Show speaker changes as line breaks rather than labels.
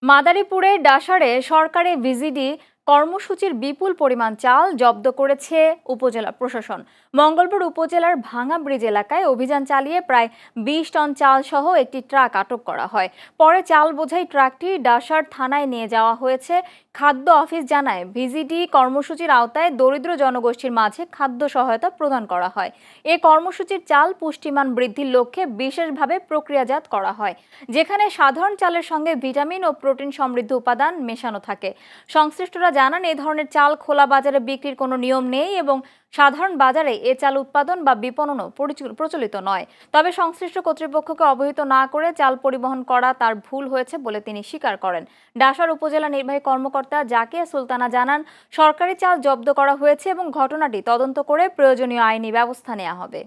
মাদারীপুরের ডাসারে সরকারি ভিজিডি কর্মসূচির বিপুল পরিমাণ চাল জব্দ করেছে উপজেলা প্রশাসন। মঙ্গলবার উপজেলার ভাঙা ব্রিজ এলাকায় অভিযান চালিয়ে প্রায় ২০ টন চাল সহ একটি ট্রাক আটক করা হয়। পরে চাল বোঝাই ট্রাকটি ডাসার থানায় নিয়ে যাওয়া হয়েছে। খাদ্য অফিস জানায়, ভিজিডি কর্মসূচির আওতায় দরিদ্র জনগোষ্ঠীর মাঝে খাদ্য সহায়তা প্রদান করা হয়। এ কর্মসূচির চাল পুষ্টিমান বৃদ্ধির লক্ষ্যে বিশেষভাবে প্রক্রিয়াজাত করা হয়, যেখানে সাধারণ চালের সঙ্গে ভিটামিন ও প্রোটিন সমৃদ্ধ উপাদান মেশানো থাকে। সংশ্লিষ্টরা জানান, এ ধরনের চাল খোলা বাজারে বিক্রির কোনো নিয়ম নেই এবং সাধারণ বাজারে এ চাল উৎপাদন বা বিপণনও প্রচলিত নয়। তবে সংশ্লিষ্ট কর্তৃপক্ষকে অবহিত না করে চাল পরিবহন করা তার ভুল হয়েছে বলে তিনি স্বীকার করেন। ডাসার উপজেলা নির্বাহী কর্মকর্তা জাকিয়া সুলতানা জানান, সরকারি চাল জব্দ করা হয়েছে এবং ঘটনাটি তদন্ত করে প্রয়োজনীয় আইনি ব্যবস্থা নেওয়া হবে।